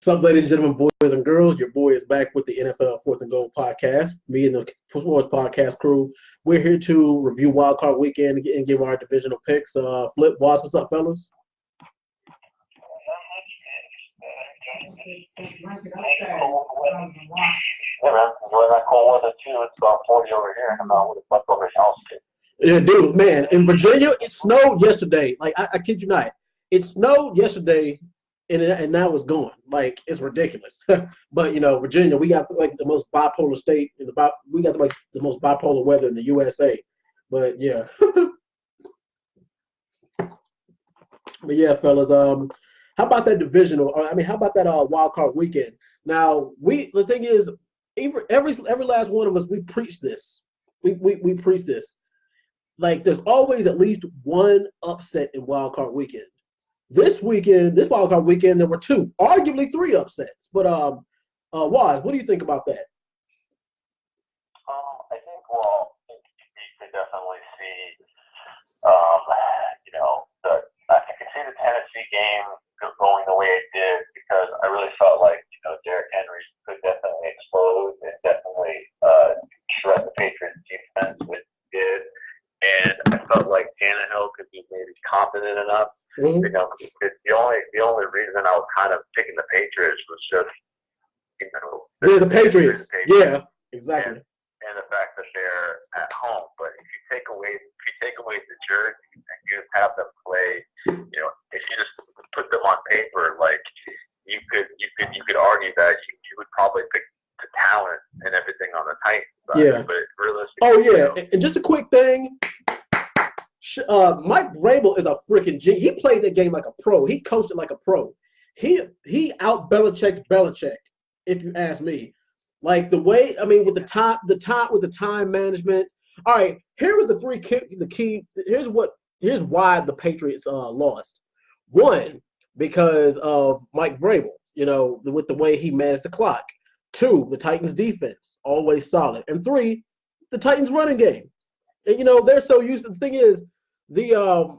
What's up, ladies and gentlemen, boys and girls? Your boy is back with the NFL Fourth and Goal podcast. Me and the Sports Podcast crew. We're here to review Wildcard Weekend and give our divisional picks. Flip, Watts, what's up, fellas? Yeah, man. Enjoy that cold weather too. It's about 40 over here. I'm out with a leftover house kit. Yeah, dude, man. In Virginia, it snowed yesterday. Like, I kid you not. It snowed yesterday, and now it's gone. Like, it's ridiculous. But, Virginia, we got, like, the most bipolar state. We got, like, the most bipolar weather in the USA. But, yeah. But yeah, fellas. How about that divisional? How about that wild card weekend? Now, the thing is, every last one of us, we preach this. We preach this. Like, there's always at least one upset in wild card weekend. This wild card weekend, there were two, arguably three upsets. But Waz, what do you think about that? I think, you could definitely see, um, I could see the Tennessee game going the way it did because I really felt like, Derrick Henry could definitely explode and definitely shred the Patriots defense, which he did. And I felt like Tannehill could be maybe confident enough. Mm-hmm. The only reason I was kind of picking the Patriots was just, They're the Patriots. Yeah, exactly. And the fact that they're at home. But if you take away the jersey and you just have them play, if you just put them on paper, like you could argue that you would probably pick the talent and everything on the Titans side. Yeah. But realistically, oh yeah, and just a quick thing. Mike Vrabel is a freaking G. He played that game like a pro. He coached it like a pro. He out Belichick, if you ask me. Like the way, with the time management. All right, here was the key. Here's why the Patriots lost. One, because of Mike Vrabel, with the way he managed the clock. Two, the Titans defense, always solid. And three, the Titans running game. And they're so used to the thing is the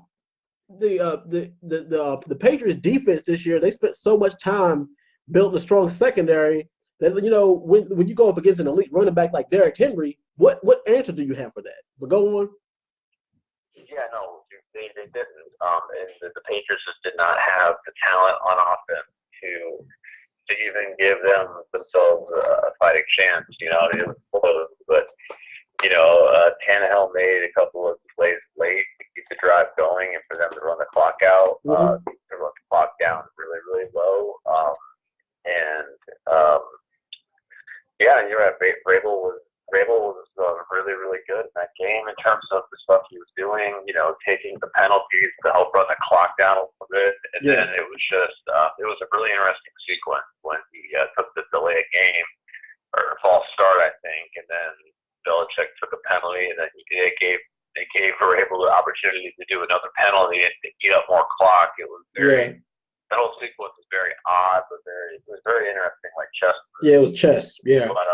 Patriots defense this year, they spent so much time building a strong secondary that when you go up against an elite running back like Derrick Henry, what answer do you have for that? But go on. Yeah, no, they didn't. And the Patriots just did not have the talent on offense to even give themselves a fighting chance. It was close, but Tannehill made a couple of plays late to keep the drive going and for them to run the clock out, to run the clock down really, really low. And you're right. Vrabel was really, really good in that game in terms of the stuff he was doing. Taking the penalties to help run the clock down a little bit, and then it was just it was a really interesting sequence when he took the delay of game or false start, I think, and then Belichick took a penalty, and then they gave Vrabel the opportunity to do another penalty and to eat up more clock. It was very that whole sequence was very odd, but it was very interesting, like chess. Yeah, it was chess. Yeah. But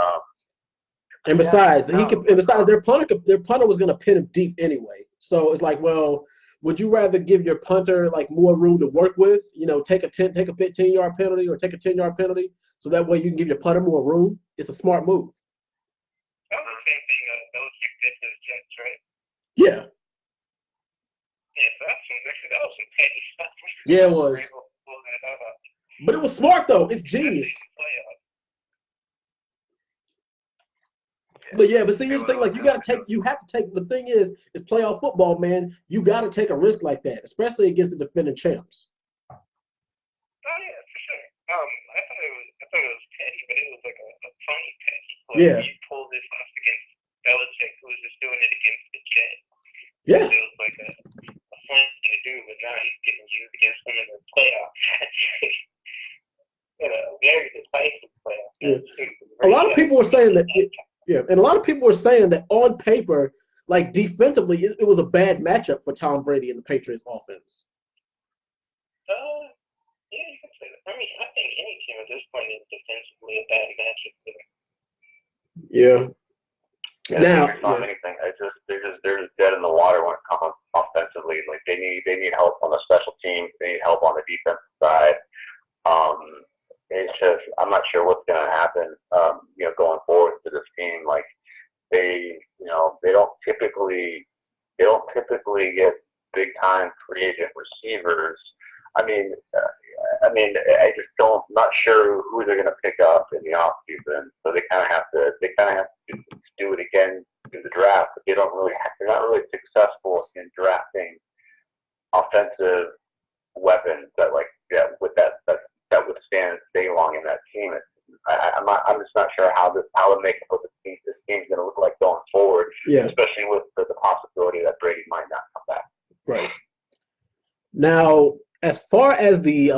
and besides, their punter was going to pin him deep anyway. So it's like, well, would you rather give your punter like more room to work with? Take a 15-yard penalty or take a 10-yard penalty, so that way you can give your punter more room. It's a smart move. That was the same thing Belichick did to the Jets, right? Yeah. Yeah, so that was some petty stuff. Yeah, it was. But it was smart though. It's genius. But see, here's the thing: like you have to take. The thing is playoff football, man. You got to take a risk like that, especially against the defending champs. Oh yeah, for sure. I thought it was petty, but it was like a funny petty. Yeah. You pulled this off against Belichick, who was just doing it against the Jets. Yeah. It was like a fun thing to do, but now he's getting used against them in the playoff match. Very decisive playoff. Yeah. A lot of people were saying that. Yeah, and a lot of people were saying that on paper, like defensively, it was a bad matchup for Tom Brady and the Patriots offense. Yeah, you could say that. I think any team at this point is defensively a bad matchup for them. Yeah. Now, anything. They're just dead in the water when it comes offensively. Like they need help on the special teams. They need help on the defensive side. It's just I'm not sure what's going to happen. Going forward to this team, like they don't typically get big time free agent receivers. I just don't not sure who they're going to pick up in the offseason. So they kind of have to do it again in the draft. But they're not really successful in drafting offensive weapons that withstand and stay long in that team. I'm just not sure how the makeup of this team's going to look like going forward. Yeah. Especially with the possibility that Brady might not come back. Right. Now, as far as the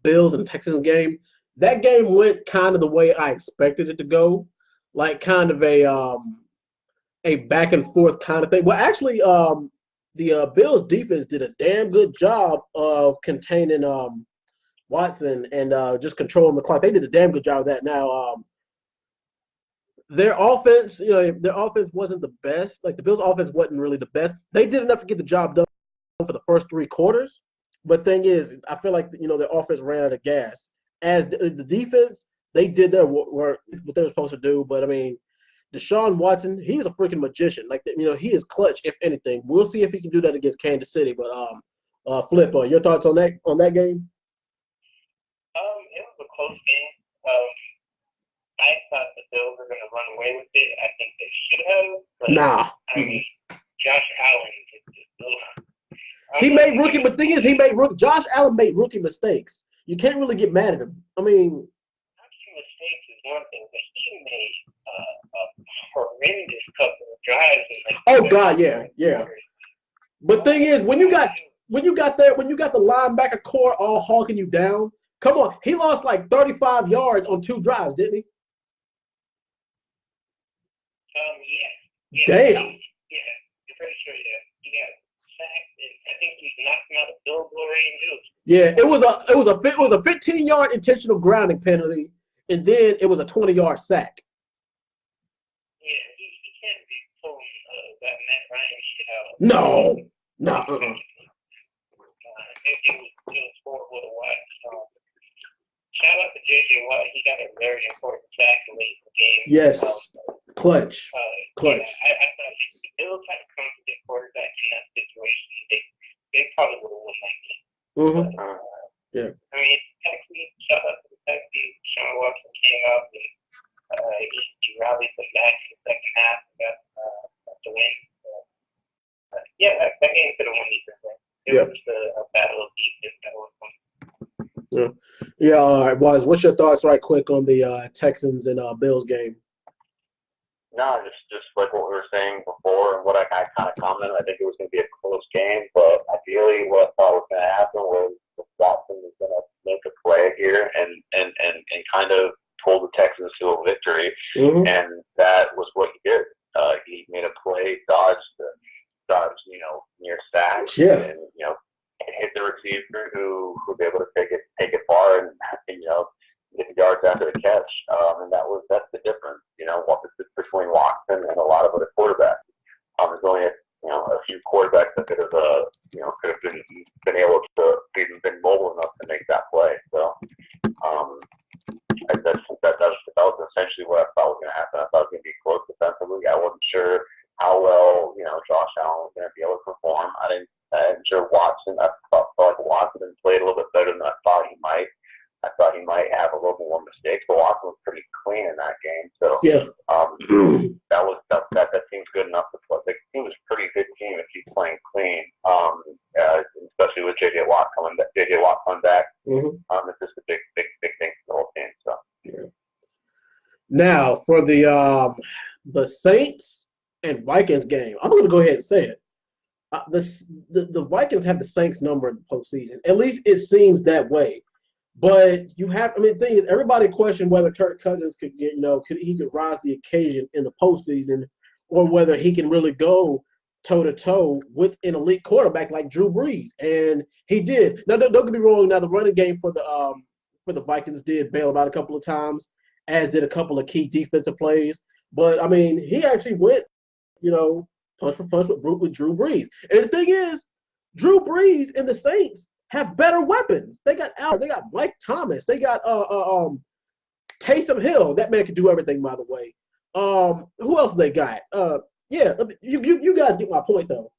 Bills and Texans game, that game went kind of the way I expected it to go, like kind of a back and forth kind of thing. Well, actually, the Bills defense did a damn good job of containing Watson and just controlling the clock. They did a damn good job of that. Now, their offense wasn't the best. Like the Bills' offense wasn't really the best. They did enough to get the job done for the first three quarters. But thing is, I feel like their offense ran out of gas. As the defense, they did their work, what they were supposed to do. But I mean, Deshaun Watson, he's a freaking magician. Like he is clutch. If anything, we'll see if he can do that against Kansas City. But Flip, your thoughts on that game? It was a close game. I thought the Bills were going to run away with it. I think they should have. But, Nah. I mean, Josh Allen he made rookie, but the thing is, Josh Allen made rookie mistakes. You can't really get mad at him. I mean, rookie mistakes is one thing, but he made a horrendous couple of drives. Oh God, yeah. But thing is, when you got the linebacker core all hawking you down, come on, he lost like 35 yards on 2 drives, didn't he? Yeah. Damn. Yeah, you're pretty sure. Yeah. I think he's knocking out a field goal range. Yeah, it was a 15-yard intentional grounding penalty, and then it was a 20-yard sack. Yeah, he can't be pulling that Matt Ryan shit out. No. It was horrible to watch. Shout out to J.J. Watt. He got a very important sack late in the game. Yes, clutch. Yeah, I thought if the Bills had come to get quarterback in that situation, they probably would have won that game. Mm-hmm. Yeah. I mean, Texas, shout out to the Texans. Sean Watson came up and he rallied them back in the second half and got the win. That game could have won either way. It was just a battle of defense that was fun. Yeah. All right, Waz. What's your thoughts, right quick, on the Texans and Bills game? No, just like what we were saying before, and what I kind of commented. I think it was going to be a close game, but ideally, what I thought was going to happen was Watson was going to make a play here and kind of pull the Texans to a victory, and that was what he did. He made a play, dodged near sacks, and hit the receiver who was able to take it far and get the yards after the catch, and that's the difference. Between Watson and a lot of other quarterbacks. There's only a few quarterbacks that could have been able to been mobile enough to make that play. So that was essentially what I thought was going to happen. I thought it was going to be close defensively. I wasn't sure how well Josh Allen was going to be able to perform. I'm sure Watson. I thought like Watson played a little bit better than I thought he might. I thought he might have a little bit more mistakes, but Watson was pretty clean in that game. So that team's good enough to play. The team was a pretty good team if he's playing clean, especially with J.J. Watt coming back. It's just a big thing for the whole team. So. Yeah. Now for the Saints and Vikings game, I'm going to go ahead and say it. The Vikings have the Saints number in the postseason. At least it seems that way. But the thing is, everybody questioned whether Kirk Cousins could get, could rise the occasion in the postseason, or whether he can really go toe-to-toe with an elite quarterback like Drew Brees. And he did. Now, don't get me wrong. Now, the running game for the Vikings did bail out a couple of times, as did a couple of key defensive plays. But, I mean, he actually went, punch for punch with Drew Brees. And the thing is, Drew Brees and the Saints have better weapons. They got Mike Thomas. They got Taysom Hill. That man can do everything, by the way. Who else they got? Yeah, you guys get my point though.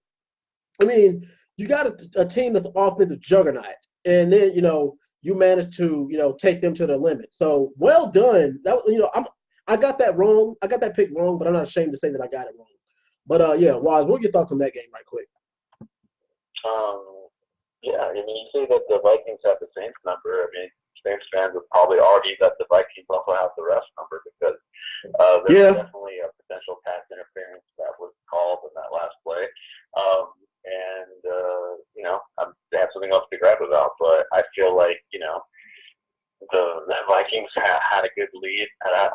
I mean, you got a team that's an offensive juggernaut, and then you managed to take them to the limit. So well done. That I got that wrong. I got that pick wrong, but I'm not ashamed to say that I got it wrong. But yeah, Waz, what are your thoughts on that game, right quick? Yeah, I mean, you say that the Vikings have the Saints number. I mean, Saints fans would probably argue that the Vikings also have the rest number because there's definitely a potential pass interference that was called in that last play. They have something else to grab about, but I feel like, the Vikings had a good lead, had a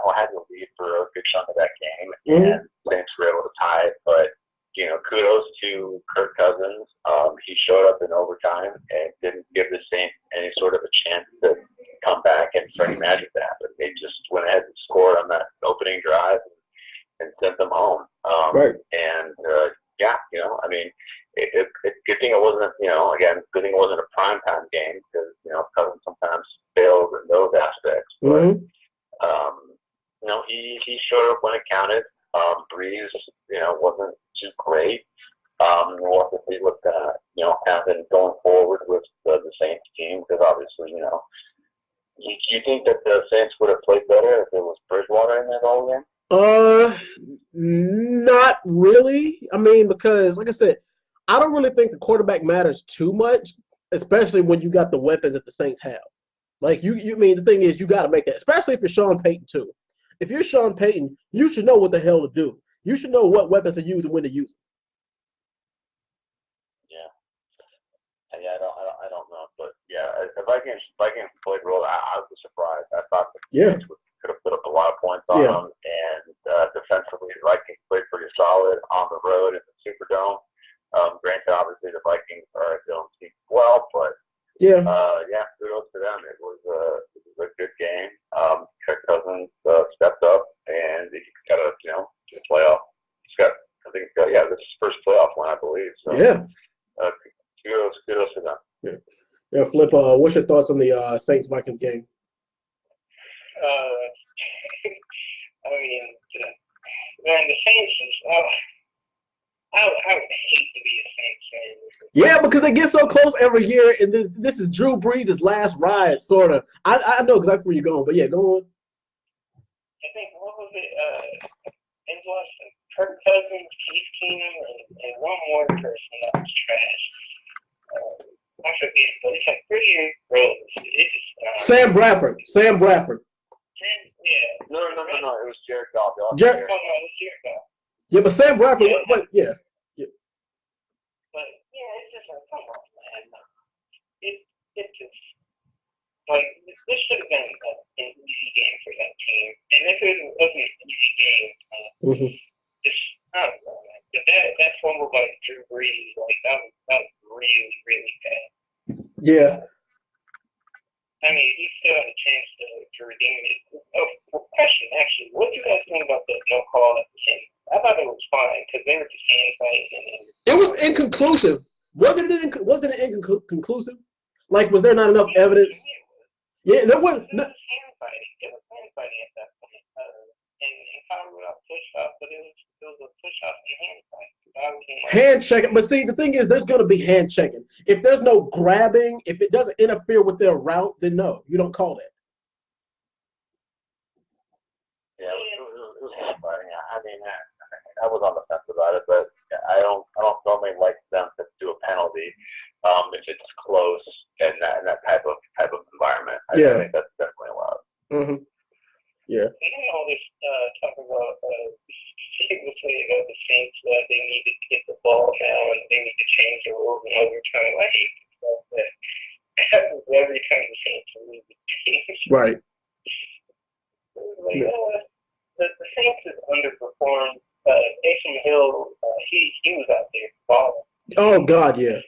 lead for a good chunk of that game, and Saints were able to tie it, but kudos to Kirk Cousins. He showed up in overtime and didn't give the Saints any sort of a chance to come back and for any magic to happen. They just went ahead and scored on that opening drive and sent them home. Right. And I mean, it's good thing it wasn't, good thing it wasn't a primetime game because, Cousins sometimes fails in those aspects. But, he showed up when it counted. Breeze, wasn't too great. We'll have to see what's going to, happen going forward with the Saints team because obviously, you think that the Saints would have played better if it was Bridgewater in that all game? Not really. I mean, because like I said, I don't really think the quarterback matters too much, especially when you got the weapons that the Saints have. Like you mean the thing is you got to make that, especially if you're Sean Payton too. If you're Sean Payton, you should know what the hell to do. You should know what weapons to use and when to use them. Yeah, I don't know, but yeah, if Vikings played well, I was surprised. I thought the Saints could have put up a lot of points on them, and defensively, the Vikings played pretty solid on the road in the Superdome. Granted, obviously the Vikings don't speak well, but kudos to them. It was a good game. Kirk Cousins stepped up, and he got a playoff. This is his first playoff one, I believe. So kudos to them. Yeah, Flip. What's your thoughts on the Saints Vikings game? I mean, the Saints is. I would hate to be a Saints fan. Yeah, because they get so close every year, and this is Drew Brees' last ride, sort of. I know exactly where you're going, but yeah, go on. I think, what was it? Kirk Cousins, Keith Keenum, and one more person that was trash. I forget, but it's like 3 years old. It's just, Sam Bradford. Yeah. No. It was Jared Goff. Oh, no, it was Jared Goff. Yeah, but Sam Bradford. But yeah. But yeah, it's just like, come on, man. It just like this should have been an easy game for that team. And if it wasn't an easy game, just I don't know, man. That fumble by Drew Brees, like that was really, really bad. Yeah. I mean, he still had a chance to redeem it. Question, actually, what do you guys think about the no call at the end? I thought it was fine because they were just hand fighting. It was inconclusive. Wasn't it inconclusive? Like, was there not enough evidence? Yeah, there was. It was hand fighting. It was hand fighting at that point. And Kyle Rudolph pushed off, but it was a push off and hand fight. Hand checking, but see, the thing is, there's going to be hand checking. If there's no grabbing, if it doesn't interfere with their route, then no, you don't call that. Yeah, it was hand fighting. I mean, I was on the fence about it, but I don't normally like them to do a penalty if it's close in that type of environment. I think that's definitely allowed. Mm-hmm. Yeah. All this talk about people saying about the Saints that they need to get the ball now and they need to change the rules in overtime. I hate stuff that happens every time the Saints lose the game. Right. The Saints have underperformed. Taysom Hill, he was out there balling. Oh God, yeah.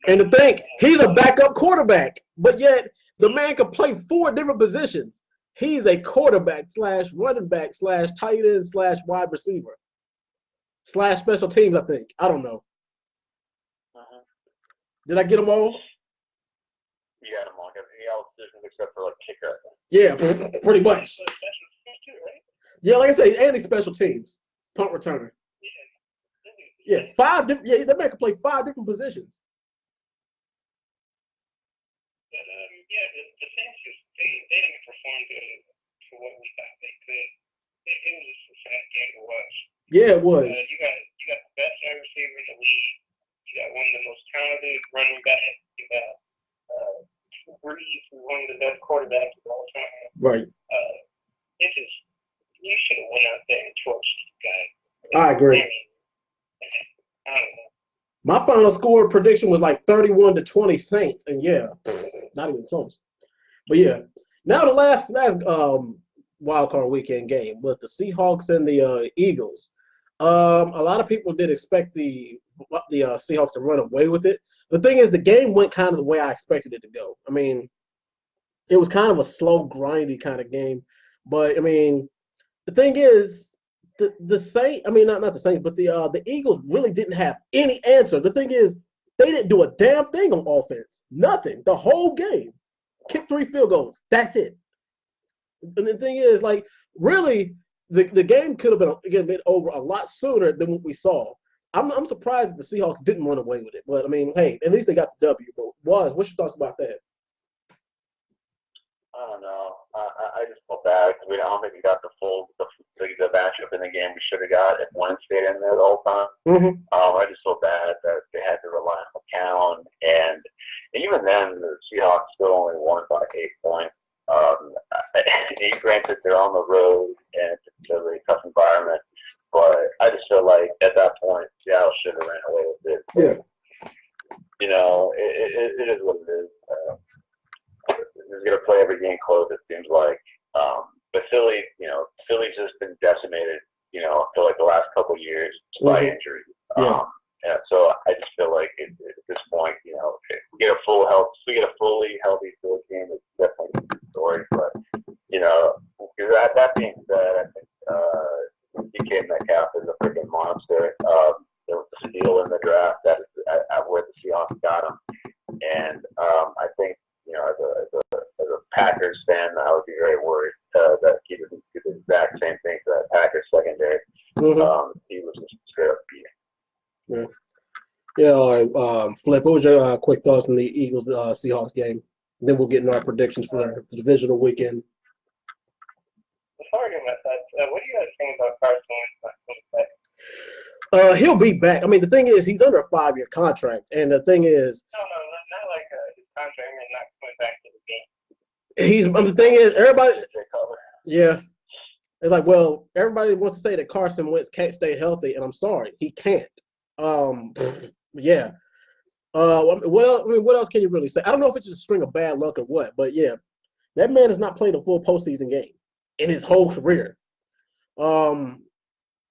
And the thing, he's a backup quarterback, but yet the man can play 4 different positions. He's a quarterback / running back / tight end / wide receiver / special teams, I think. I don't know. Did I get them all? He had him on all decisions except for like kicker. Yeah, pretty much. So special teams too, right? Yeah, like I say, and he's special teams, punt returner. Yeah, Yeah, that man can play 5 different positions. But yeah, the Saints they didn't perform to what we thought they could. It was just a sad game to watch. Yeah, it was. You got the best wide receiver in the league. You got one of the most talented running backs. You got Breeze, who's one of the best quarterbacks of all time. Right. You should have went out there and torched this guy. I agree. I don't know. My final score prediction was like 31-20 Saints, and yeah, not even close. But yeah, now the last wild card weekend game was the Seahawks and the Eagles. A lot of people did expect the Seahawks to run away with it. The thing is, the game went kind of the way I expected it to go. I mean, it was kind of a slow, grindy kind of game. But I mean, the thing is, the Saints, I mean, not the Saints, but the Eagles really didn't have any answer. The thing is, they didn't do a damn thing on offense. Nothing. The whole game. Kicked 3 field goals. That's it. And the thing is, like, really, the game could have been over a lot sooner than what we saw. I'm surprised that the Seahawks didn't run away with it. But, I mean, hey, at least they got the W. But, what's your thoughts about that? I don't know. I just felt bad because I don't think we got the matchup in the game we should have got if one stayed in there the whole time. Mm-hmm. I just felt bad that they had to rely on McCown, and even then the Seahawks still only won by 8 points. Granted, they're on the road and it's a really tough environment, but I just feel like at that point Seattle should have ran away with it. Yeah. You know, it is what it is. He's going to play every game close, it seems like. But Philly's just been decimated, for like the last couple of years by injury. Yeah. So I just feel like at this point, if we get a fully healthy Philly team, it's definitely a good story. But, that being said, I think DK Metcalf is a freaking monster. There was a steal in the draft that is where the Seahawks got him. And I think, as a Packers fan, I would be very worried that he would do the exact same thing to that Packers secondary. Mm-hmm. He was just straight up beating. Yeah. All right. Flip, what was your quick thoughts on the Eagles Seahawks game? Then we'll get into our predictions for the divisional weekend. Before I get my thoughts, what do you guys think about Carson Wentz? He'll be back. I mean, the thing is, he's under a 5-year contract, and the thing is, No, not like his contract and not coming back to the game. The thing is, everybody, yeah, it's like, well, everybody wants to say that Carson Wentz can't stay healthy, and I'm sorry, he can't. Yeah. What else can you really say? I don't know if it's just a string of bad luck or what, but yeah, that man has not played a full postseason game in his whole career. Are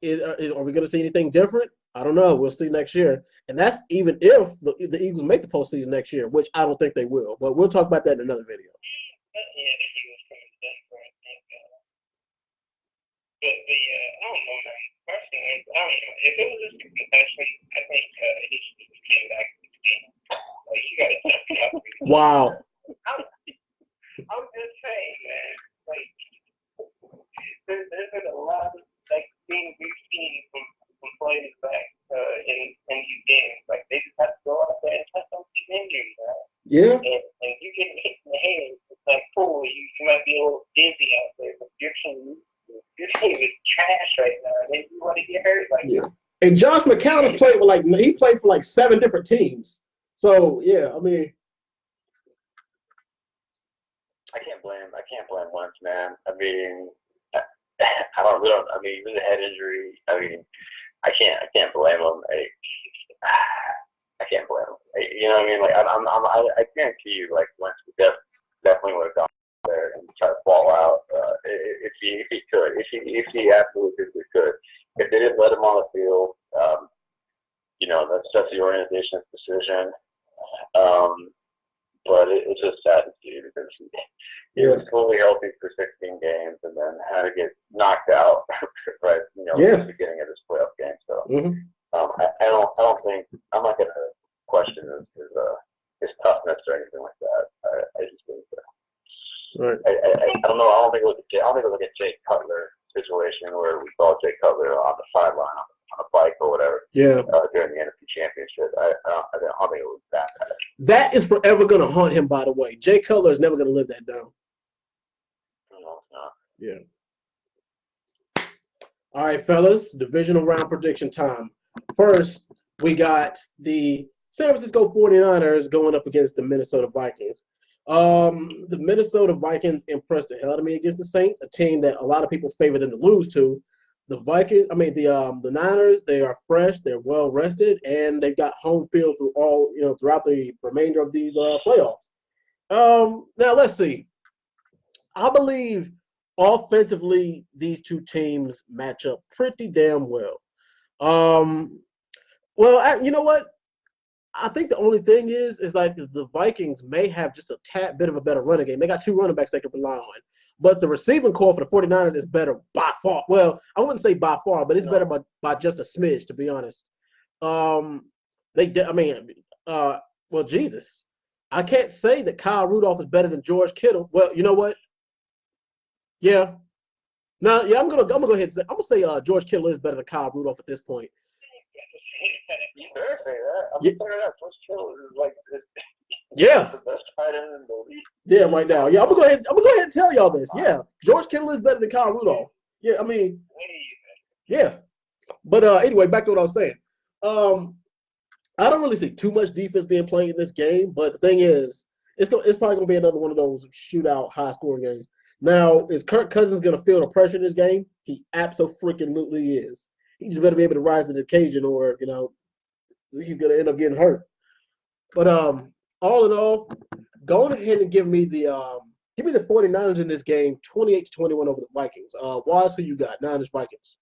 we going to see anything different? I don't know. We'll see next year. And that's even if the Eagles make the postseason next year, which I don't think they will. But we'll talk about that in another video. Yeah, the Eagles coming to Denver, I think. But I don't know, man. Carson Wentz, I don't know. If it was just a concussion, I think he should have came back to the game. Like, you got to check it out. Wow. I'm just saying, man. Like, there's been a lot of things we've seen from players back in these games. Like, they just have to go out there and test some injuries, man. Yeah. And you get hit in the head. It's like, cool, you might be a little dizzy out there, but your team is trash right now. And then you want to get hurt. Like, yeah. And Josh McCown has played for like 7 different teams. So yeah, I mean, I can't blame Wentz, man. I mean, I mean, with a head injury, I mean, I can't blame him. I can't blame him. You know what I mean? Like, I guarantee you, like, Wentz definitely would have gone there and tried to ball out if he could. If he absolutely could. If they didn't let him on the field, that's just the organization's decision. But it's just sad to see because he was fully healthy for 16 games and then had to get knocked out right, at the beginning of this playoff game. So I don't think I'm not going to question his toughness or anything like that. look at Jay Cutler situation where we saw Jay Cutler on the sideline on a bike or whatever. Yeah. During the NFC Championship, I don't think it was that bad. That is forever going to haunt him. By the way, Jay Cutler is never going to live that down. No, it's not. Yeah. All right, fellas, divisional round prediction time. First, we got the San Francisco 49ers going up against the Minnesota Vikings. The Minnesota Vikings impressed the hell out of me against the Saints, a team that a lot of people favor them to lose to. The Niners, they are fresh, they're well rested, and they've got home field throughout the remainder of these playoffs. Now let's see. I believe offensively these two teams match up pretty damn well. You know what? I think the only thing is like the Vikings may have just a tad bit of a better running game. They got two running backs they can rely on. But the receiving core for the 49ers is better by far. Well, I wouldn't say by far, but it's better by just a smidge, to be honest. Jesus. I can't say that Kyle Rudolph is better than George Kittle. Well, you know what? Yeah. No, yeah, I'm gonna go ahead and say George Kittle is better than Kyle Rudolph at this point. You better say that. I'm gonna say that. George Kittle is like the best tight end in the league. Yeah, right now. Yeah, I'm gonna go ahead and tell y'all this. Yeah, George Kittle is better than Kyle Rudolph. Yeah, I mean, yeah. But anyway, back to what I was saying. I don't really see too much defense being played in this game, but the thing is, it's probably gonna be another one of those shootout, high-scoring games. Now, is Kirk Cousins gonna feel the pressure in this game? He absolutely is. He just better be able to rise to the occasion, or he's gonna end up getting hurt. But all in all, go ahead and give me the 49ers in this game, 28-21 over the Vikings. Waz, who you got? Niners, Vikings.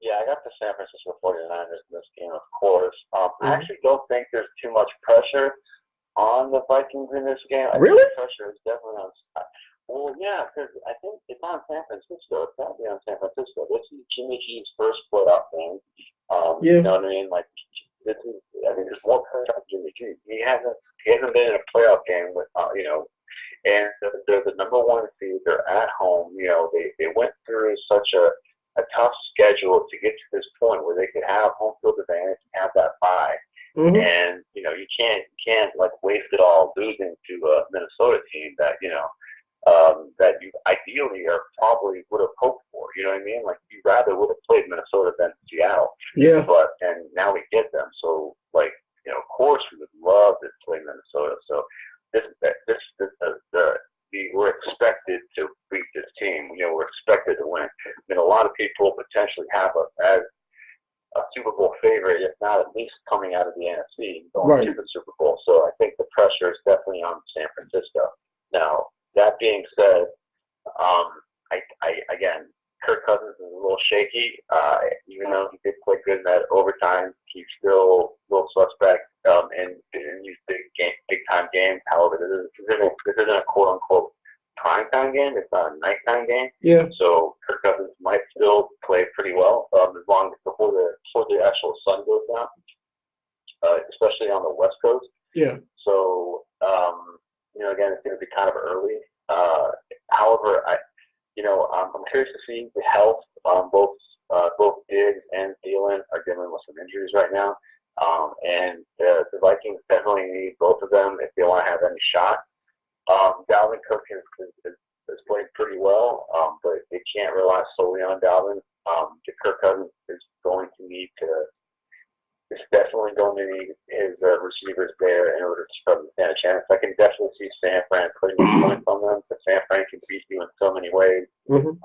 Yeah, I got the San Francisco 49ers in this game, of course. I actually don't think there's too much pressure on the Vikings in this game. I Really? think the pressure is definitely on. Well, yeah, because I think it's on San Francisco. It's got to be on San Francisco. This is Jimmy G's first playoff game. You know what I mean? Like, there's more pressure on Jimmy G. He hasn't been in a playoff game with, and they're the number one seed. They're at home. They went through such a tough schedule to get to this point where they could have home field advantage and have that bye. Mm-hmm. And you can't like waste it all losing to a Minnesota team that that you ideally or probably would have hoped for. You know what I mean? Like you rather would have played Minnesota than Seattle. Yeah. And now we get them. So of course we would love to play Minnesota. So we're expected to beat this team. We're expected to win. I mean, a lot of people potentially have us as a Super Bowl favorite, if not at least coming out of the NFC going to the Super Bowl. So I think the pressure is definitely on San Francisco. Now, that being said, again, Kirk Cousins is a little shaky. Even though he did play good in that overtime, he's still a little suspect in these big time games. However, this isn't a quote unquote prime time game. It's not a nighttime game. Yeah. So Kirk Cousins might still play pretty well as long as before the actual sun goes down, especially on the West Coast. Yeah. So again, it's going to be kind of early. However, I'm curious to see the health. Both Diggs and Thielen are dealing with some injuries right now, and the Vikings definitely need both of them if they want to have any shot. Dalvin Cook has played pretty well, but they can't rely solely on Dalvin. Kirk Cousins is definitely going to need his receivers there in order to stand a chance. I can definitely see San Fran putting points on them, but San Fran can beat you in so many ways. Mm-hmm.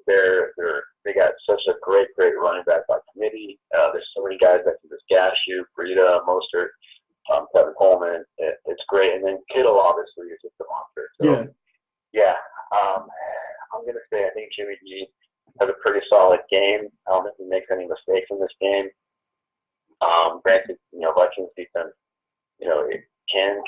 They got such a great running back by committee. There's so many guys that can just gas you. Breida, Mostert, Kevin Coleman. It's great. And then Kittle obviously is just a monster. So, yeah. I'm going to say I think Jimmy G has a pretty solid game. I don't think he makes any mistakes in this game. Granted, Vikings defense, it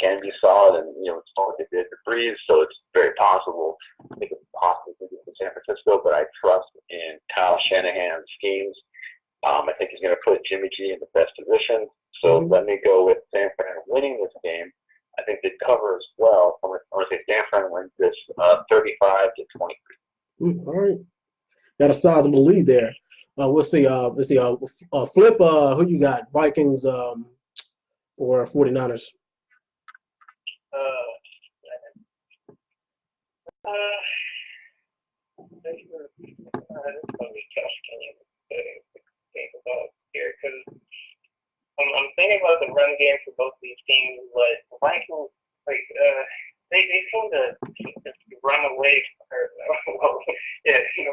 can be solid, and it's what they did to Breeze, so it's very possible they could possibly get to San Francisco. But I trust in Kyle Shanahan's schemes. I think he's going to put Jimmy G in the best position. So let me go with San Fran winning this game. I think they cover as well. I'm going to say San Fran wins this 35-23. All right. Got a sizable lead there. We'll see. Let's see. Flip, who you got? Vikings or 49ers? This is going to be tough game to think about here because I'm thinking about the run game for both these teams, but the Vikings, like, they seem to run away they seem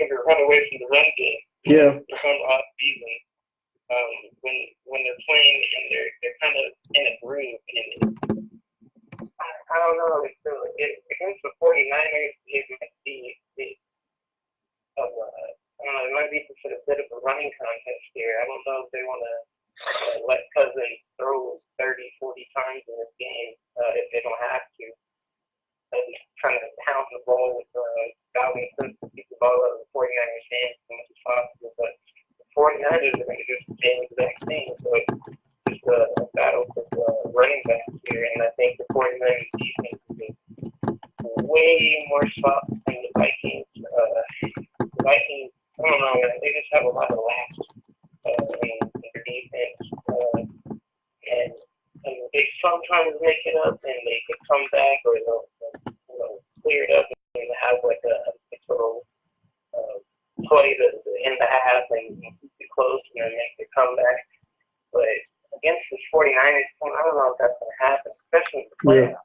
to run away from the run game. Yeah. From off season, when they're playing and they're kind of in a groove. And I don't know. Against the 49ers, it might be it might be considered a bit of a running contest here. I don't know if they want to let Cousins throw 30, 40 times in this game if they don't have to. Trying to pound the ball with Dalvin Cook to keep the ball out of the 49ers' hands as much as possible. But the 49ers are going to do the same exact thing. So it's just a battle for running backs here. And I think the 49ers defense is way more soft than the Vikings. The Vikings, I don't know, they just have a lot of laps in their defense. And they sometimes make it up and they can come back or they'll clear it up and have like a little play in the half and keep it close and then make the comeback. But against the 49ers team, I don't know if that's going to happen, especially in the playoffs. Yeah.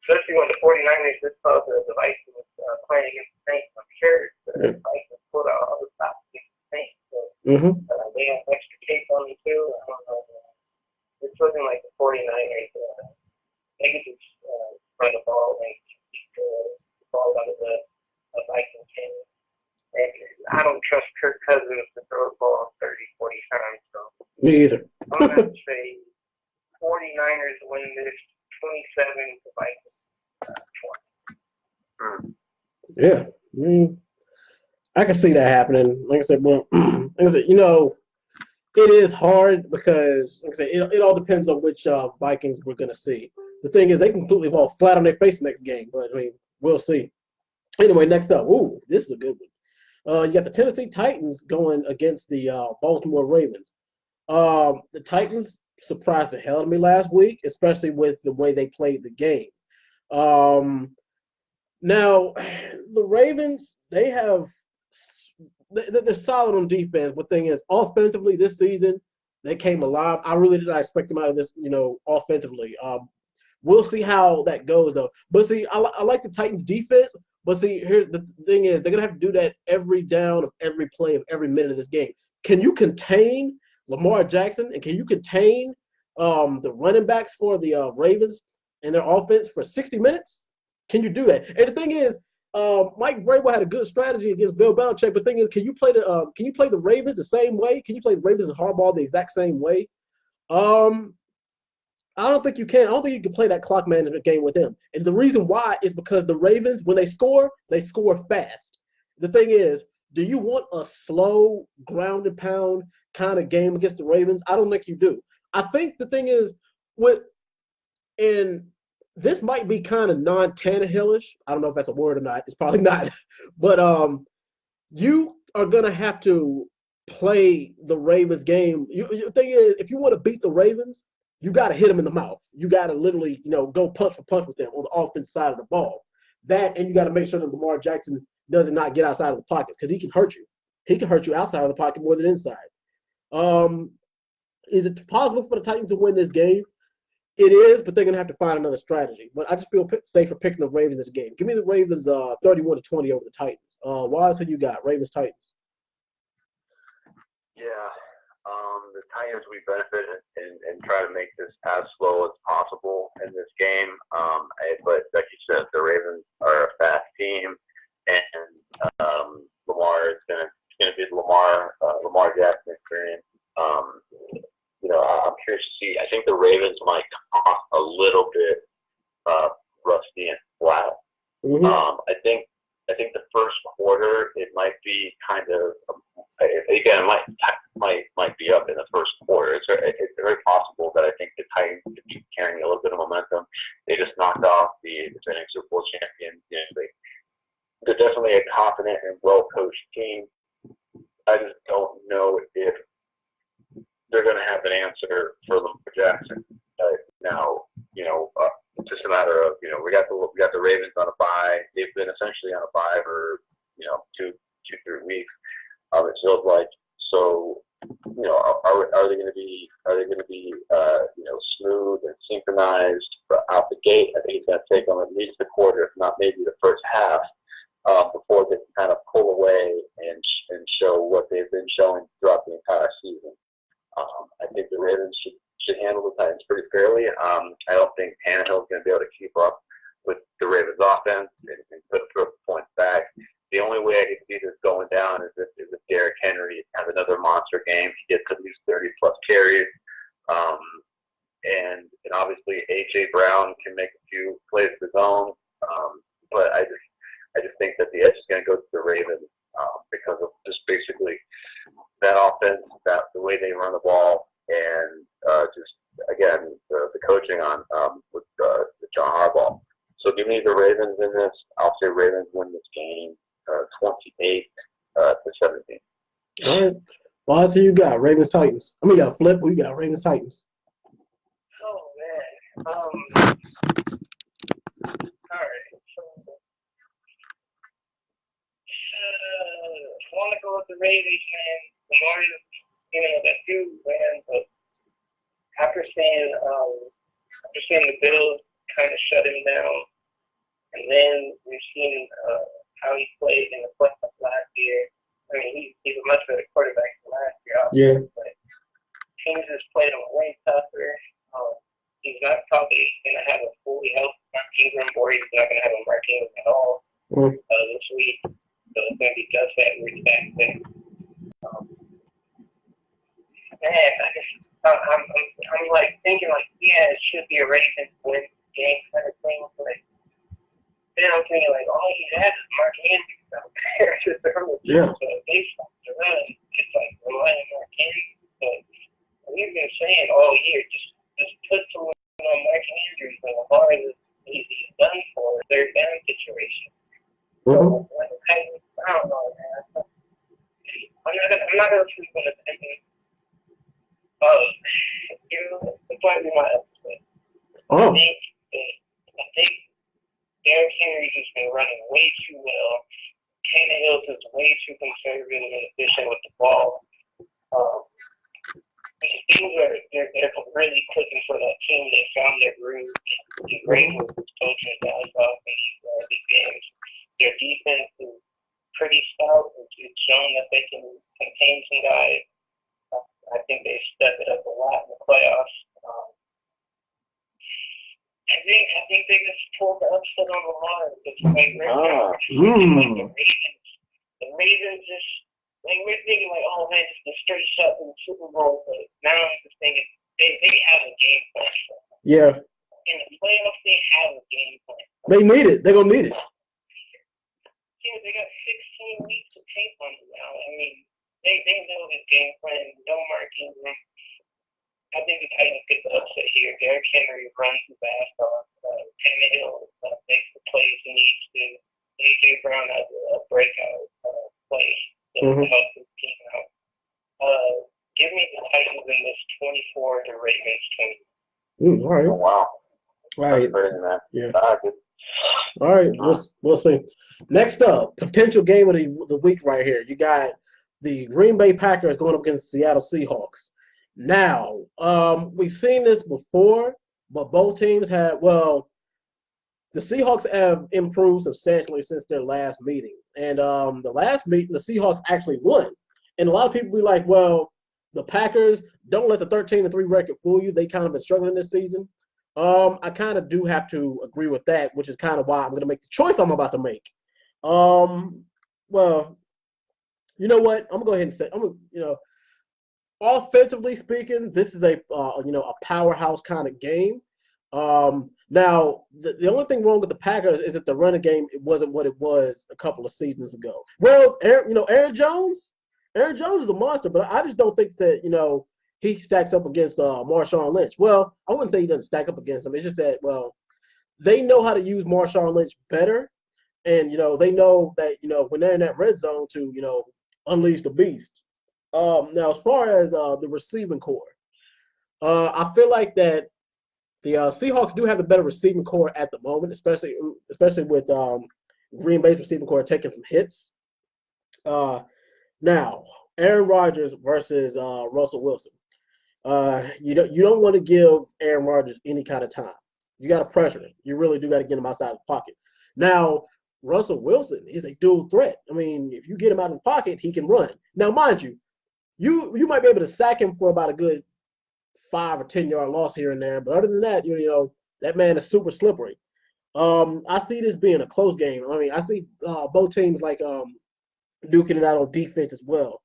Especially when the 49ers just saw the Vikings playing against the Saints. I'm sure the Vikings put out all the stops against the Saints. So they have extra tape on them too. I don't know. It's looking like the 49ers maybe just run the ball and keep the ball out of the Vikings hand. And I don't trust Kirk Cousins to throw the ball 30, 40 times. So Me either. I'm going to say 49ers win this 27 to Vikings 20. Yeah. I mean, I can see that happening. Like I said, it is hard because, like I said, it all depends on which Vikings we're going to see. The thing is, they completely fall flat on their face next game, but I mean, we'll see. Anyway, next up, this is a good one. You got the Tennessee Titans going against the Baltimore Ravens. The Titans surprised the hell out of me last week, especially with the way they played the game. Now, the Ravens, they're solid on defense. But the thing is, offensively this season, they came alive. I really did not expect them out of this, offensively. We'll see how that goes, though. But see, I like the Titans' defense. But see, here's the thing is, they're going to have to do that every down of every play of every minute of this game. Can you contain Lamar Jackson, and can you contain the running backs for the Ravens and their offense for 60 minutes? Can you do that? And the thing is, Mike Vrabel had a good strategy against Bill Belichick. But the thing is, can you play the Ravens the same way? Can you play the Ravens and Harbaugh the exact same way? I don't think you can. I don't think you can play that clock management game with him. And the reason why is because the Ravens, when they score fast. The thing is, do you want a slow, ground and pound kind of game against the Ravens? I don't think you do. I think the thing is, and this might be kind of non-Tannehill-ish. I don't know if that's a word or not. It's probably not. But you are going to have to play the Ravens game. The thing is, if you want to beat the Ravens, you got to hit them in the mouth. You got to literally, go punch for punch with them on the offensive side of the ball. That, and you got to make sure that Lamar Jackson does not get outside of the pockets because he can hurt you. He can hurt you outside of the pocket more than inside. Is it possible for the Titans to win this game? It is, but they're going to have to find another strategy. But I just feel safer picking the Ravens this game. Give me the Ravens 31-20 over the Titans. Wise, who you got? Ravens, Titans. Yeah. The Titans, we benefited and try to make this as slow as possible in this game. But like you said, the Ravens are a fast team, and Lamar is going to be the Lamar Jackson experience. I'm curious to see. I think the Ravens might come off a little bit rusty and flat. Mm-hmm. I think the first quarter it might be kind of again might be up in the first quarter. It's very possible that I think the Titans could be carrying a little bit of momentum. They just knocked off the defending Super Bowl champions. You know, they're definitely a confident and well-coached team. I just don't know if they're going to have an answer for Lamar Jackson. Now, you know, it's just a matter of, you know, we got the Ravens on a bye. They've been essentially on a bye for, you know, 2-3 weeks. It feels like. So, you know, are they going to be you know, smooth and synchronized out the gate? I think it's going to take them at least a quarter, if not maybe the first half, before they can kind of pull away and show what they've been showing throughout the entire season. I think the Ravens should handle the Titans pretty fairly. I don't think Tannehill is going to be able to keep up with the Ravens offense and put points back. The only way I can see this going down is if Derrick Henry has another monster game. He gets at least 30-plus carries. And obviously A.J. Brown can make a few plays of his own. But I just think that the edge is going to go to the Ravens because of just basically that offense, the way they run the ball, and just, again, the coaching on with John Harbaugh. So give me the Ravens in this. I'll say Ravens win this game 28-17. All right. Well, I see you got Ravens Titans. I mean, you got Flip. We got Ravens Titans. Oh man. All right. So, I want to go with the Ravens, man. Lamar, you know, that dude, man. But after seeing the Bills kind of shut him down, and then we've seen how he played in the playoffs last year. I mean, he's a much better quarterback than last year, obviously. Yeah. But teams just played him way tougher. He's not probably going to have a fully healthy Mark Ingram, or he's not going to have a Mark Ingram at all this week. So it's going to be just that respect thing. Man, I'm like thinking like, yeah, it should be a Ravens win game kind of thing, but then I'm thinking like, all he has is Mark Andrews out there to throw it. Yeah. So if they start to run, it's like relying on Mark Andrews. But we've been saying all year, just put someone on Mark Andrews and Lamar is he's done for a third down situation. So I don't know, man. I'm not gonna sleep on the Titans. You know, it's probably my episode. Oh. I think Derrick Henry has been running way too well. Tannehill is way too conservative and efficient with the ball. Things they're really clicking for that team. They found their groove. The Ravens coaching guys off in these games. Their defense is pretty stout. It's shown that they can contain some guys. I think they stepped it up a lot in the playoffs. I think they just pulled the upset on the line. The Ravens just, like, we're thinking like, oh man, it's the straight shot in the Super Bowl, but now I'm just thinking they have a game plan. Yeah. In the playoffs, they have a game plan. They need it. They're gonna need it. Yeah, they got 16 weeks to tape on it now. I mean, they know this game plan. No Mark Ingram. I think the Titans get the upset here. Derrick Henry runs the ass off. Tannehill makes the plays he needs to. A.J. Brown has a breakout play to help his team out. Give me the Titans in this 24 to Ravens 20. All right. Oh, wow. All right. Yeah. All right. We'll see. Next up, potential game of the week right here. You got the Green Bay Packers going up against the Seattle Seahawks. Now, we've seen this before, but both teams have, the Seahawks have improved substantially since their last meeting. And the last meeting, the Seahawks actually won. And a lot of people be like, well, the Packers, don't let the 13-3 record fool you. They kind of been struggling this season. I kind of do have to agree with that, which is kind of why I'm going to make the choice I'm about to make. Well, you know what? I'm going to go ahead and say, offensively speaking, this is a powerhouse kind of game. Now, the only thing wrong with the Packers is that the running game, it wasn't what it was a couple of seasons ago. Well, Aaron Jones, Aaron Jones is a monster, but I just don't think that, he stacks up against Marshawn Lynch. Well, I wouldn't say he doesn't stack up against him. It's just that, they know how to use Marshawn Lynch better. And, they know that, when they're in that red zone to, unleash the beast. Now, as far as the receiving core, I feel like that the Seahawks do have the better receiving core at the moment, especially with Green Bay's receiving core taking some hits. Now, Aaron Rodgers versus Russell Wilson. You don't want to give Aaron Rodgers any kind of time. You got to pressure him. You really do got to get him outside the pocket. Now, Russell Wilson is a dual threat. I mean, if you get him out of the pocket, he can run. Now, mind you, you might be able to sack him for about a good 5 or 10 yard loss here and there. But other than that, that man is super slippery. I see this being a close game. I mean, I see both teams duking it out on defense as well.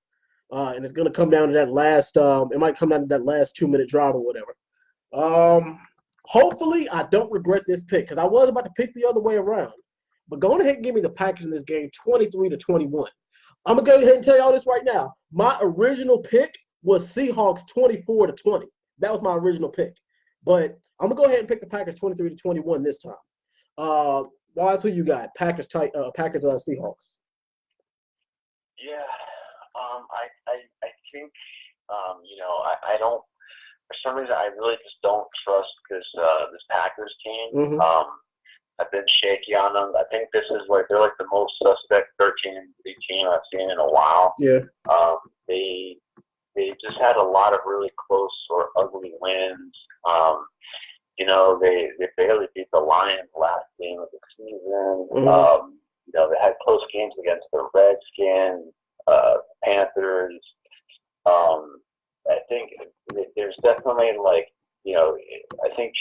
And it's going to come down to that last it might come down to that last 2-minute drive or whatever. Hopefully, I don't regret this pick because I was about to pick the other way around. But go ahead and give me the Packers in this game 23-21. I'm going to go ahead and tell y'all this right now. My original pick was Seahawks 24-20. That was my original pick. But I'm going to go ahead and pick the Packers 23-21 this time. Why? Who you got? Packers, Seahawks. Yeah, I think, I don't, for some reason, I really just don't trust this Packers team. Mm-hmm. I've been shaky on them. I think this is they're like the most suspect 13-3 team I've seen in a while. Yeah. They just had a lot of really close or ugly wins. They barely beat the Lions last game of the season. Mm-hmm. They had close games against the Redskins, Panthers. I think there's definitely I think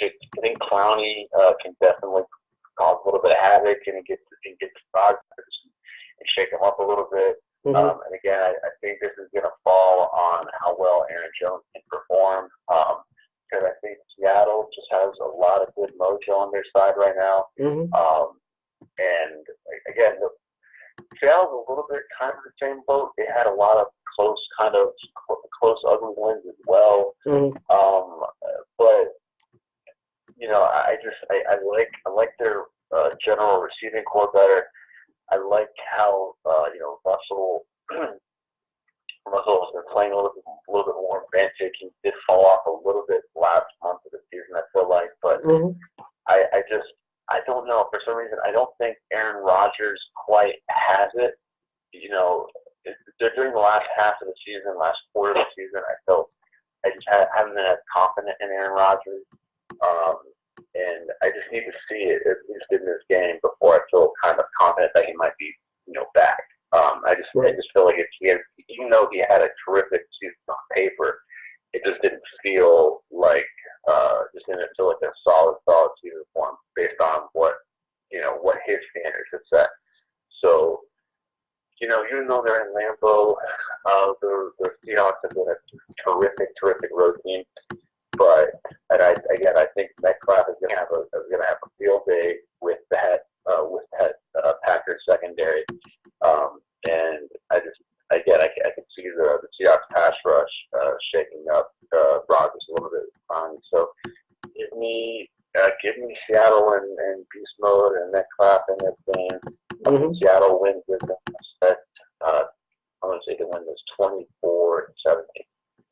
Clowney can definitely cause a little bit of havoc and get Rodgers and shake him up a little bit. Mm-hmm. And again, I think this is going to fall on how well Aaron Jones can perform. Because I think Seattle just has a lot of good mojo on their side right now. Mm-hmm. And again, Seattle's a little bit kind of the same boat. They had a lot of close, ugly wins as well. Mm-hmm. But I like their general receiving core better. I like how Russell has been playing a little bit more vintage. He did fall off a little bit last month of the season, I feel like, but mm-hmm. I don't know. For some reason, I don't think Aaron Rodgers quite has it. During the last half of the season, last quarter of the season, I felt I just haven't been as confident in Aaron Rodgers. And I just need to see it at least in this game before I feel kind of confident that he might be, back. I just feel like even though he had a terrific season on paper, it just didn't feel like a solid season for him based on what his standards have set. So, even though they're in Lambeau, the Seahawks have been a terrific road team. But I think Metcalf is going to have a field day with that Packers secondary, and I can see the Seahawks pass rush shaking up Rodgers a little bit. So give me Seattle and beast mode and Metcalf in this game. Mm-hmm. Seattle wins this. I'm going to say the win is 24-17.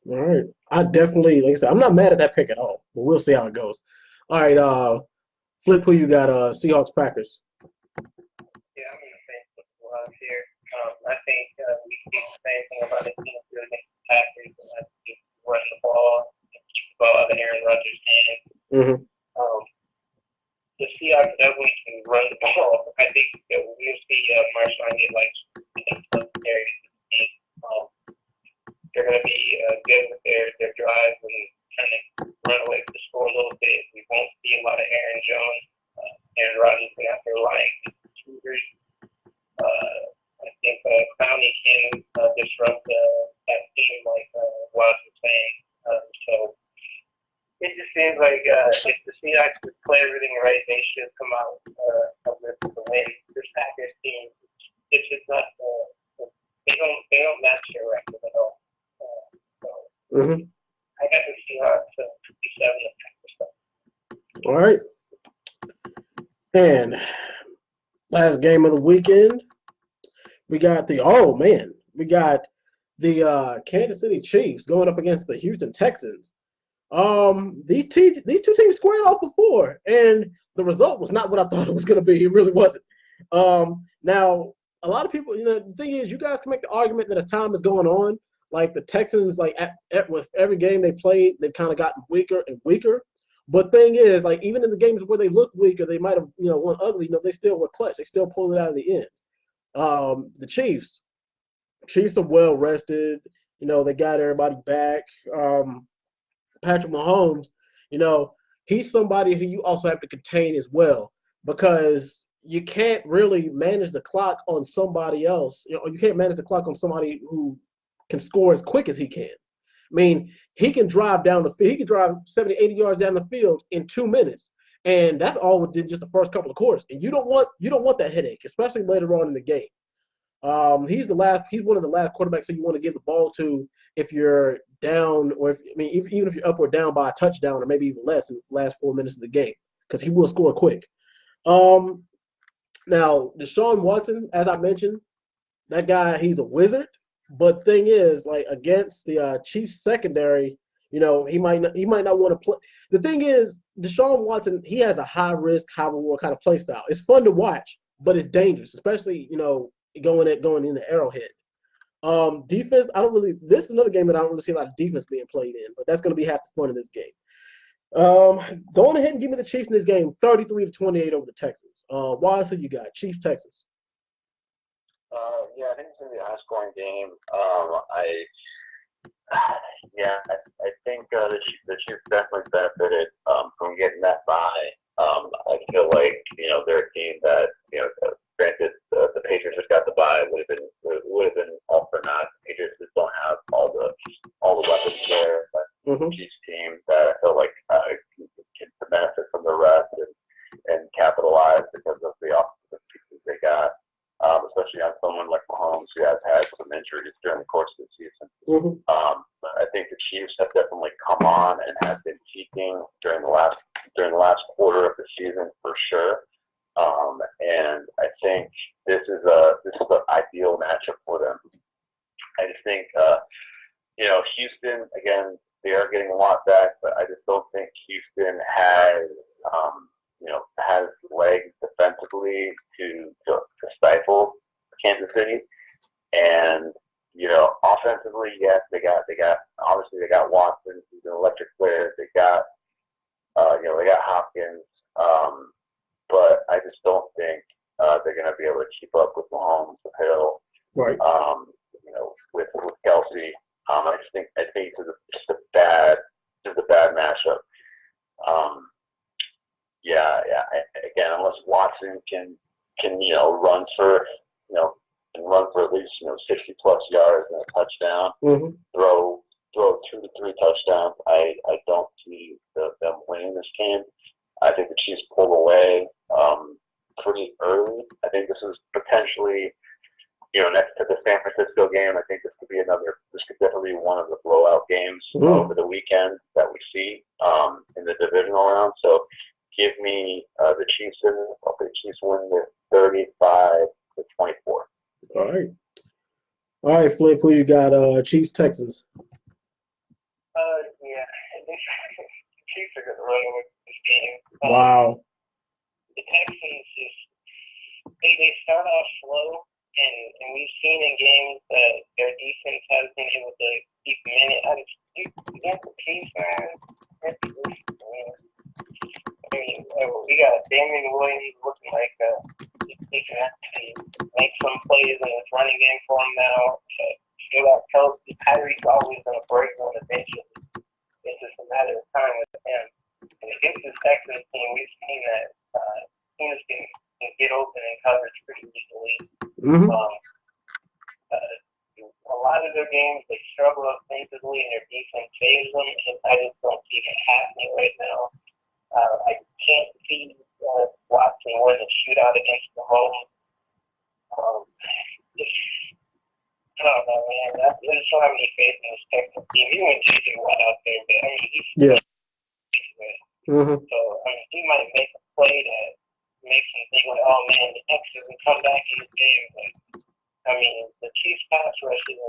All right. I definitely, like I said, I'm not mad at that pick at all, but we'll see how it goes. All right, Flip, who you got? Seahawks, Packers. Yeah, I'm in the same football here. I think we see the same thing about the team against the Packers. I think run the ball and keep the ball out of Aaron Rodgers' hands. Mm-hmm. The Seahawks definitely can run the ball. I think that we'll see Marshawn get secondary. They're going to be good with their drives and kind of run away with the score a little bit. We won't see a lot of Aaron Jones. Aaron Rodgers is going to have to rely on receivers. I think Clowney can disrupt that team like Waz was saying. So it just seems like if the Seahawks would play everything right, they should come out with the win. This Packers team, it's just not they don't match their record. Mm-hmm. I got the Seahawks 57. All right. And last game of the weekend, we got the Kansas City Chiefs going up against the Houston Texans. These two teams squared off before, and the result was not what I thought it was going to be. It really wasn't. Now a lot of people, the thing is, you guys can make the argument that as time is going on, like the Texans, like with every game they played, they've kind of gotten weaker and weaker. But thing is, like even in the games where they look weaker, they might have won ugly. They still were clutch. They still pulled it out of the end. The Chiefs are well rested. They got everybody back. Patrick Mahomes, he's somebody who you also have to contain as well, because you can't really manage the clock on somebody else. You can't manage the clock on somebody who can score as quick as he can. I mean, he can drive down the field. He can drive 70, 80 yards down the field in 2 minutes. And that's all within just the first couple of quarters. And you don't want that headache, especially later on in the game. He's one of the last quarterbacks that you want to give the ball to if you're down, or even if you're up or down by a touchdown, or maybe even less in the last 4 minutes of the game, because he will score quick. Now Deshaun Watson, as I mentioned, that guy, he's a wizard. But thing is, like against the Chiefs secondary, he might not want to play. The thing is, Deshaun Watson, he has a high risk, high reward kind of play style. It's fun to watch, but it's dangerous, especially going into Arrowhead. Defense, this is another game that I don't really see a lot of defense being played in, but that's going to be half the fun of this game. Going ahead and give me the Chiefs in this game, 33-28 over the Texans. Wise, who you got? Chiefs, Texans. Yeah, I think it's going to be a high-scoring game. I think the Chiefs definitely benefited from getting that bye. I feel like they're a team that granted the Patriots just got the bye, would have been all for naught. The Patriots just don't have all the weapons there. But the Chiefs team that I feel like can benefit from the rest and capitalize because of the offensive pieces they got. Especially on someone like Mahomes, who has had some injuries during the course of the season. But I think the Chiefs have definitely come on and have been peaking during the last quarter of the season for sure. And I think this is the ideal matchup for them. I just think Houston, again, they are getting a lot back, but I just don't think Houston has legs defensively to stifle Kansas City. And offensively, yes, they got Watson, who's an electric player. They got Hopkins, but I just don't think they're going to be able to keep up with Mahomes, with Hill, right? With Kelsey. I think it's just a bad matchup. Again, unless Watson can run for at least 60 plus yards and a touchdown, throw 2 to 3 touchdowns, I don't see them winning this game. I think the Chiefs pulled away pretty early. I think this is potentially next to the San Francisco game. I think this could definitely be one of the blowout games over the weekend that we see in the divisional round. So give me the Chiefs the Chiefs win with 35-24. All right, Flip, who you got? Chiefs, Texans. The Chiefs are going to run with this game. Wow. The Texans they start off slow, and we've seen in games that their defense has been able to keep them in it. You got the Chiefs, man. We got Damian Williams looking like he can actually make some plays in his running game for him now. Still got Kelsey. Tyree always going to break one eventually. It's just a matter of time with him. And against this Texans team, we've seen that teams can get open in coverage pretty easily. A lot of their games, they struggle offensively, and their defense saves them. And I just don't see it happening right now. I can't see Watson win a shootout against Mahomes. I don't know, man. just don't have any faith in this Texas team. Even with J.J. Watt out there, but I mean, he's Yeah. So I mean, he might make a play that makes him think like, oh man, the Texans will come back in this game. But I mean, the Chiefs pass rush is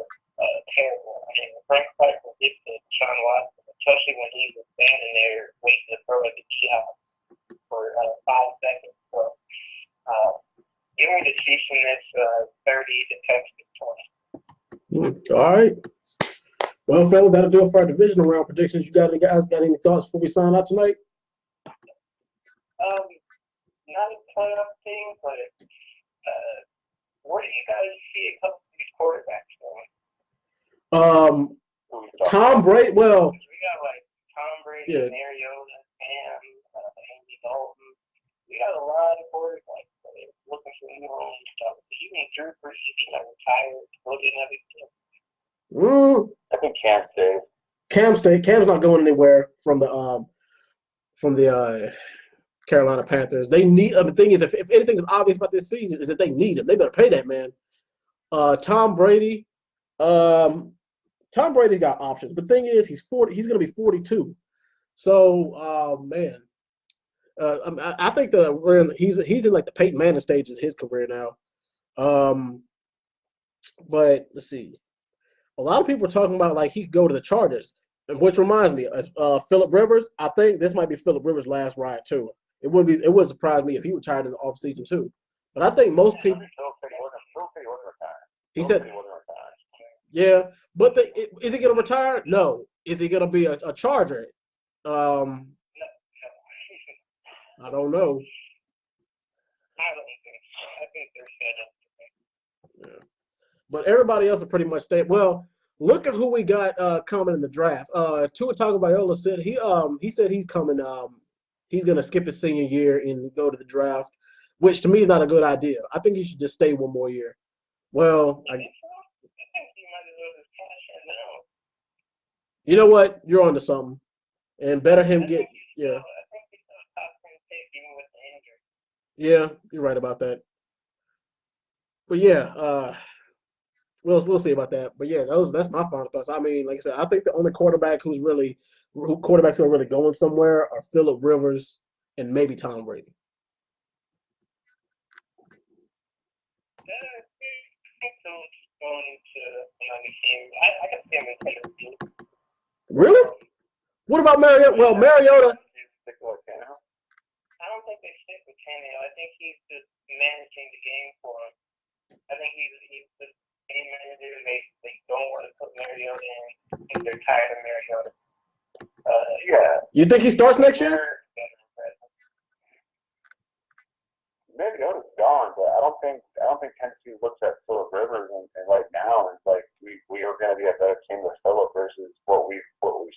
terrible. I mean, Frank Clark will get to Sean Watson, especially when he was standing there waiting to throw at the D-Hop for 5 seconds. So give me the Chiefs in this 30 to Texas 20. All right. Well, fellas, that'll do it for our divisional round predictions. You got any guys got any thoughts before we sign out tonight? Not a playoff thing, but where do you guys see a couple of these quarterbacks going? Tom Brady. Well, we got like Tom Brady, yeah. Mariota, Cam, Andy Dalton. We got a lot of quarterbacks looking for new homes and stuff. Even Drew Brees, retired, still didn't have a team. I think Cam stays. Cam's not going anywhere from the Carolina Panthers. They need. The thing is, if anything is obvious about this season, is that they need him. They better pay that man. Tom Brady. Tom Brady's got options. The thing is, he's 40. He's going to be 42. So, man, I think that he's in like the Peyton Manning stages of his career now. But let's see. A lot of people are talking about like he could go to the Chargers, which reminds me, Phillip Rivers. I think this might be Phillip Rivers' last ride too. It wouldn't surprise me if he retired in the offseason too. But I think most people. He said, yeah, but is he going to retire? No. Is he going to be a Charger? I don't know. I think they're set up. Yeah. But everybody else are pretty much staying. Well, look at who we got coming in the draft. Tua Tagovailoa said he said he's coming. He's going to skip his senior year and go to the draft, which to me is not a good idea. I think he should just stay one more year. Well, I think he might as well just cash in now. You know what? You're onto something, and better him get. Yeah. I think he's the top 10 pick even with the injury. Yeah, you're right about that. But yeah, we'll see about that. But yeah, that's my final thoughts. I mean, like I said, I think the only quarterbacks who are really going somewhere are Phillip Rivers and maybe Tom Brady. I can see him in Tennessee. Really? What about Mariota? Well, Mariota. I don't think they stick with Tannehill. I think he's just managing the game for him. I think he's the game manager. They don't want to put Mariota in. I think they're tired of Mariota. Yeah. You think he starts next year? Mariota's gone, but I don't think Tennessee looks at Phillip Rivers and right now is like we are going to be a better team with Phillip versus what we've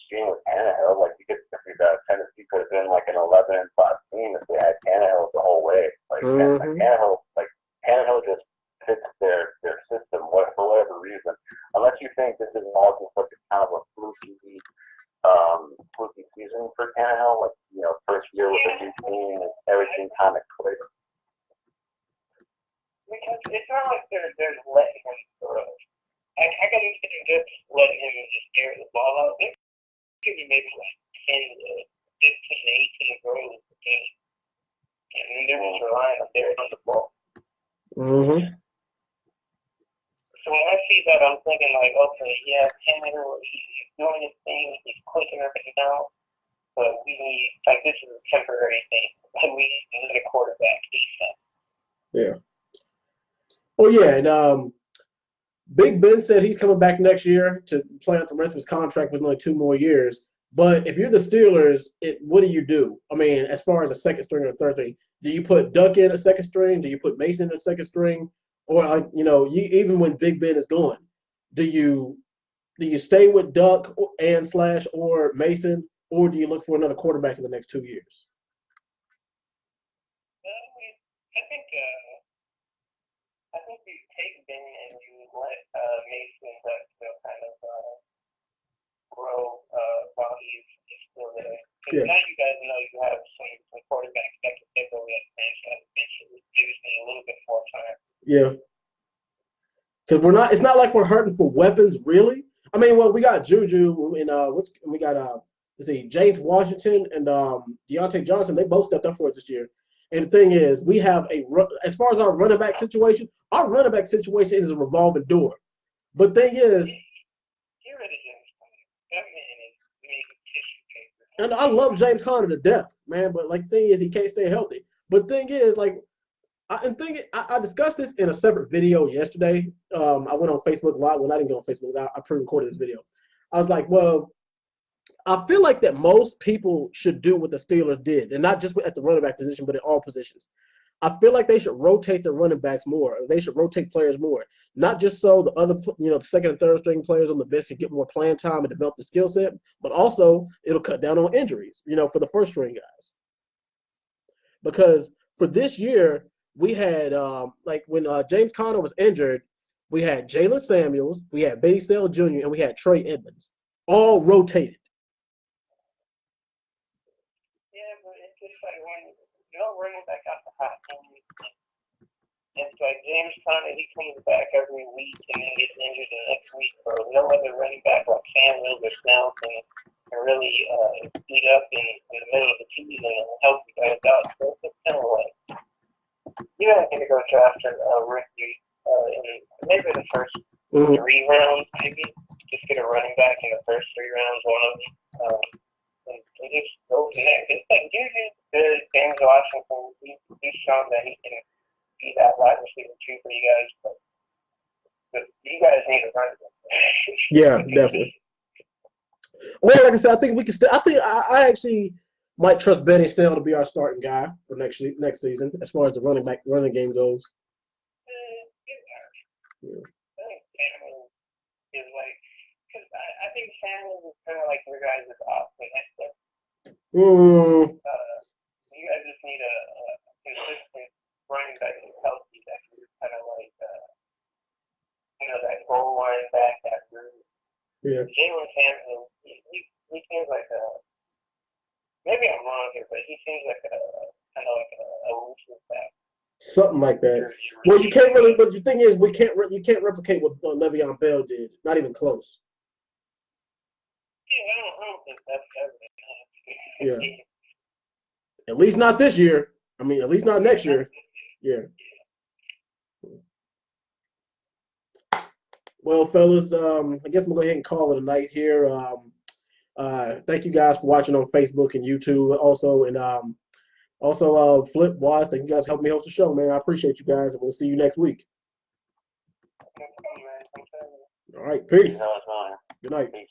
seen with Tannehill. Like you could think that Tennessee could have been like an 11-5 team if they had Tannehill the whole way. Like Tannehill just fits their system for whatever reason. Unless you think this is all just like a kind of a fluky season for Tannehill, like first year with a new team and everything kind of clicked. Because it's not like they're letting him throw. I can understand just letting him just air the ball out. They could be maybe like 10 to 15, 18 throws a game. And then they're just relying on Derek on the ball. Mm-hmm. So when I see that, I'm thinking like, okay, yeah, Tannehill, he's doing his thing, he's clicking everything out, but we need, like, this is a temporary thing. We need another quarterback defense. Yeah. Oh yeah, and Big Ben said he's coming back next year to play out the rest of his contract with only 2 more years. But if you're the Steelers, what do you do? I mean, as far as a second string or a third string, do you put Duck in a second string? Do you put Mason in a second string? Or even when Big Ben is gone, do you stay with Duck or Mason, or do you look for another quarterback in the next 2 years? I think you take Ben and you let Mason kind of grow while he's still there. Because now you guys know you have some quarterbacks that can take over that franchise eventually. They just need a little bit more time. Yeah. Because we're not. It's not like we're hurting for weapons, really. I mean, well, we got Juju and we got let's see, James Washington and Deontay Johnson. They both stepped up for us this year. And the thing is, we have as far as our running back situation is a revolving door. But thing is, and I love James Conner to death, man. But like, thing is, he can't stay healthy. But thing is, like, I discussed this in a separate video yesterday. I went on Facebook Live. Well, I didn't go on Facebook Live. I pre-recorded this video. I was like, well, I feel like that most people should do what the Steelers did, and not just at the running back position, but in all positions. I feel like they should rotate their running backs more. Or they should rotate players more, not just so the other, the second and third string players on the bench can get more playing time and develop the skill set, but also it'll cut down on injuries, for the first string guys. Because for this year, we had like when James Conner was injured, we had Jalen Samuels, we had Baby Sale Jr., and we had Trey Edmonds, all rotated. Running back out the hot hand. It's like James Conner, he comes back every week and then gets injured the next week. Bro, no other running back like Sam Mills or Snell can really beat up in the middle of the season and help you guys out. So it's kind of like you have to go draft a rookie in maybe the first 3 rounds, maybe just get a running back in the first 3 rounds, one of them. And just go from there. It's like Juju's good. James Washington, he's shown that he can be that wide receiver too for you guys. But you guys need a running back. Yeah, definitely. Well, like I said, I think we can still. I actually might trust Benny Snell to be our starting guy for next season, as far as the running game goes. Yeah. Is like. I think Sanders is kind of like your guys' opposite. You guys just need a consistent running back who's healthy that can kind of like, that goal line back, that route. Yeah. Jalen Samuels, he seems like maybe I'm wrong here, but he seems like kind of like a elusive back. Something like that. Well, you can't really, but the thing is, you can't replicate what Le'Veon Bell did. Not even close. Yeah, I don't think that's evident. Yeah. At least not this year. I mean, at least not next year. Yeah. Well, fellas, I guess I'm going to go ahead and call it a night here. Thank you guys for watching on Facebook and YouTube also. And Flip, Wise, thank you guys for helping me host the show, man. I appreciate you guys, and we'll see you next week. All right, peace. Good night. Peace.